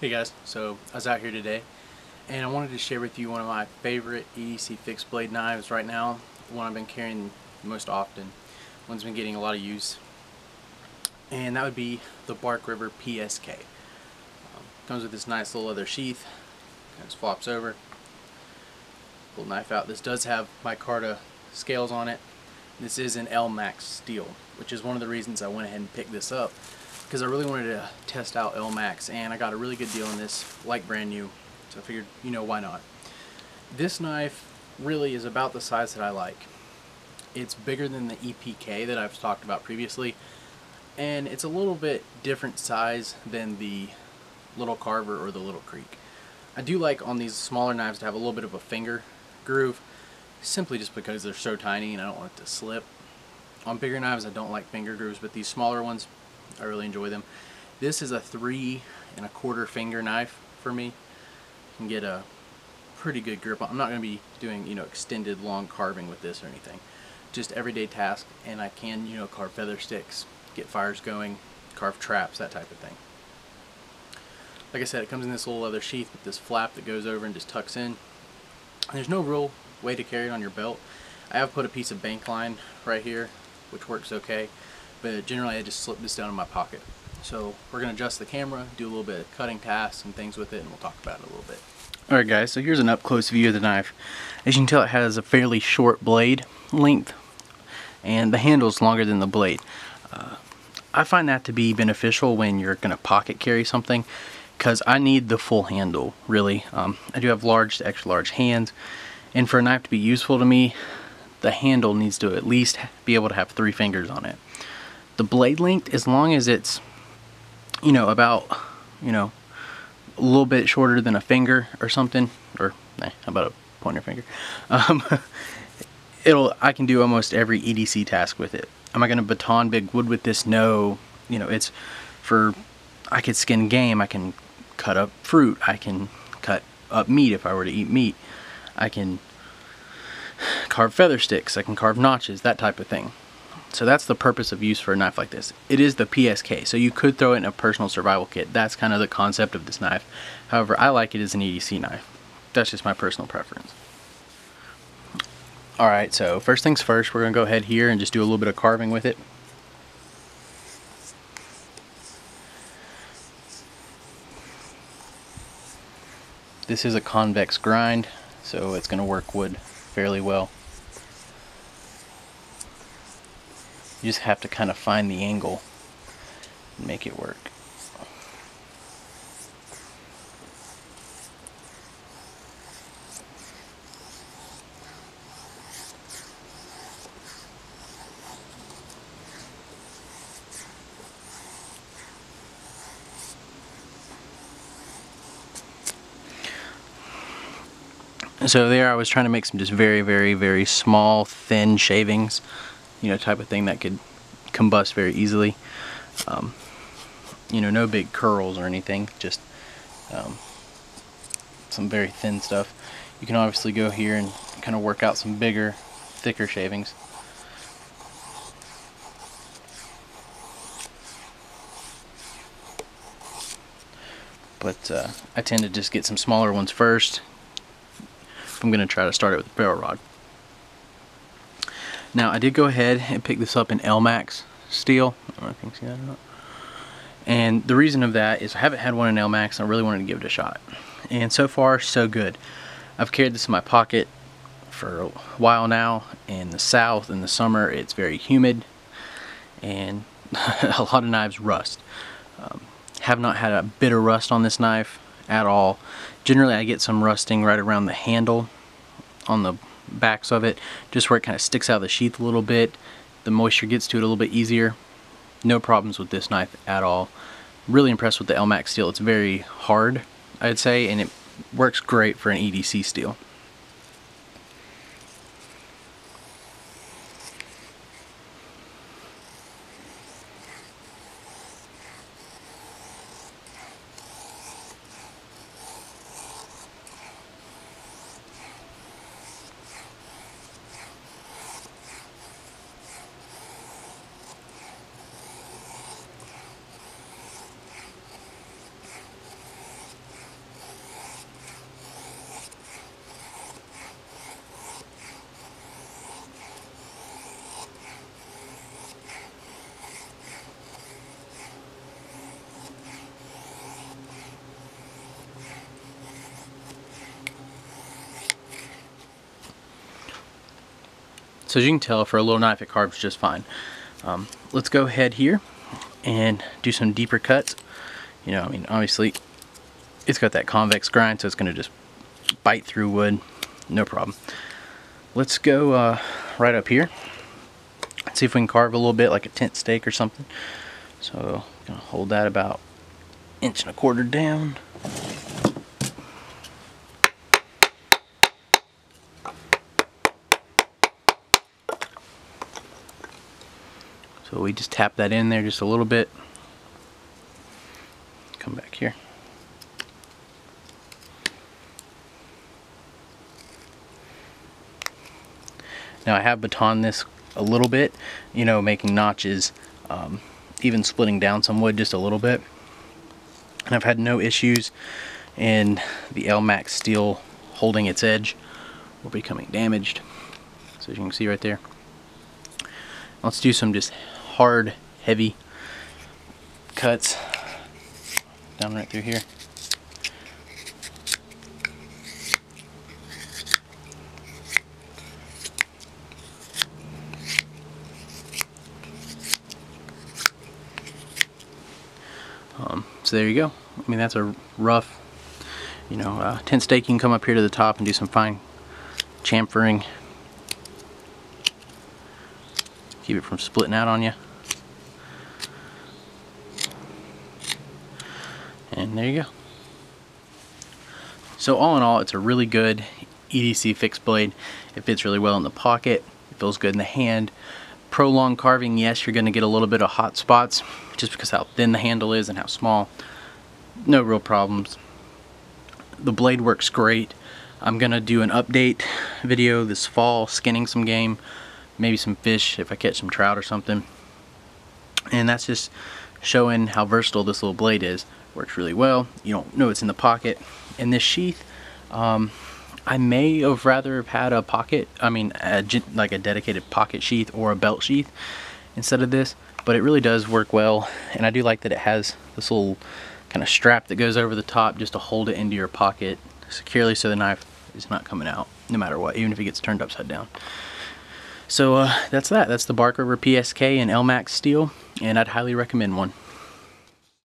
Hey guys, so I was out here today and I wanted to share with you one of my favorite EDC fixed blade knives right now, the one I've been carrying most often, one's been getting a lot of use, and that would be the Bark River PSK. Comes with this nice little leather sheath, kind of flops over, pull the knife out. This does have micarta scales on it. This is an Lmax Steel, which is one of the reasons I went ahead and picked this up, because I really wanted to test out Lmax, and I got a really good deal on this, like brand new, so I figured, why not. This knife really is about the size that I like. It's bigger than the EPK that I've talked about previously, and it's a little bit different size than the Little Carver or the Little Creek. I do like on these smaller knives to have a little bit of a finger groove, simply just because they're so tiny and I don't want it to slip. On bigger knives I don't like finger grooves, but these smaller ones, I really enjoy them. This is a 3 1/4 finger knife for me. You can get a pretty good grip on. I'm not going to be doing extended long carving with this or anything. Just everyday task, and I can carve feather sticks, get fires going, carve traps, that type of thing. Like I said, it comes in this little leather sheath with this flap that goes over and just tucks in. And there's no real way to carry it on your belt. I have put a piece of bank line right here, which works okay, but generally I just slip this down in my pocket. So we're going to adjust the camera, do a little bit of cutting tasks and things with it, and we'll talk about it a little bit. Alright guys, so here's an up close view of the knife. As you can tell, it has a fairly short blade length, and the handle is longer than the blade. I find that to be beneficial when you're going to pocket carry something, because I need the full handle, really. I do have large to extra large hands, and for a knife to be useful to me, the handle needs to at least be able to have 3 fingers on it. The blade length, as long as it's about a little bit shorter than a finger or something, or how about a pointer finger, I can do almost every EDC task with it. Am I going to baton big wood with this? No. It's for, I could skin game, I can cut up fruit, I can cut up meat if I were to eat meat, I can carve feather sticks, I can carve notches, that type of thing. So that's the purpose of use for a knife like this. It is the PSK, so you could throw it in a personal survival kit. That's kind of the concept of this knife. However, I like it as an EDC knife. That's just my personal preference. Alright, so first things first, we're going to go ahead here and just do a little bit of carving with it. This is a convex grind, so it's going to work wood fairly well. You just have to kind of find the angle and make it work. So there I was trying to make some just very, very, very small, thin shavings, type of thing that could combust very easily. No big curls or anything, just some very thin stuff. You can obviously go here and kind of work out some bigger, thicker shavings. But I tend to just get some smaller ones first. I'm going to try to start it with a barrel rod. Now I did go ahead and pick this up in Lmax Steel. I don't know if you can see that or not. And the reason of that is I haven't had one in Lmax and I really wanted to give it a shot. And so far so good. I've carried this in my pocket for a while now. In the south, in the summer, it's very humid and a lot of knives rust. Have not had a bit of rust on this knife at all. Generally I get some rusting right around the handle on the backs of it, just where it kind of sticks out of the sheath a little bit. The moisture gets to it a little bit easier. No problems with this knife at all. Really impressed with the Lmax steel. It's very hard, I'd say, and it works great for an EDC steel. So as you can tell, for a little knife it carves just fine. Let's go ahead here and do some deeper cuts. You know, I mean, obviously it's got that convex grind, so it's going to just bite through wood, no problem. Let's go right up here. Let's see if we can carve a little bit like a tent stake or something. So I'm going to hold that about 1.25 inches down. So we just tap that in there just a little bit. Come back here. Now I have batoned this a little bit, you know, making notches, even splitting down some wood just a little bit. And I've had no issues in the Lmax Steel holding its edge or becoming damaged. So as you can see right there. Let's do some just hard, heavy cuts down right through here. So there you go. I mean, that's a rough, you know, tent stake. You can come up here to the top and do some fine chamfering. Keep it from splitting out on you. And there you go. So all in all, it's a really good EDC fixed blade. It fits really well in the pocket. It feels good in the hand. Prolonged carving, yes, you're going to get a little bit of hot spots just because how thin the handle is and how small. No real problems. The blade works great. I'm going to do an update video this fall, skinning some game, maybe some fish if I catch some trout or something. And that's just showing how versatile this little blade is. Works really well. You don't know it's in the pocket. And this sheath, I may have rather have had a pocket, like a dedicated pocket sheath or a belt sheath instead of this, but it really does work well. And I do like that it has this little kind of strap that goes over the top just to hold it into your pocket securely so the knife is not coming out no matter what, even if it gets turned upside down. So that's that. That's the Bark River PSK and Lmax Steel, and I'd highly recommend one.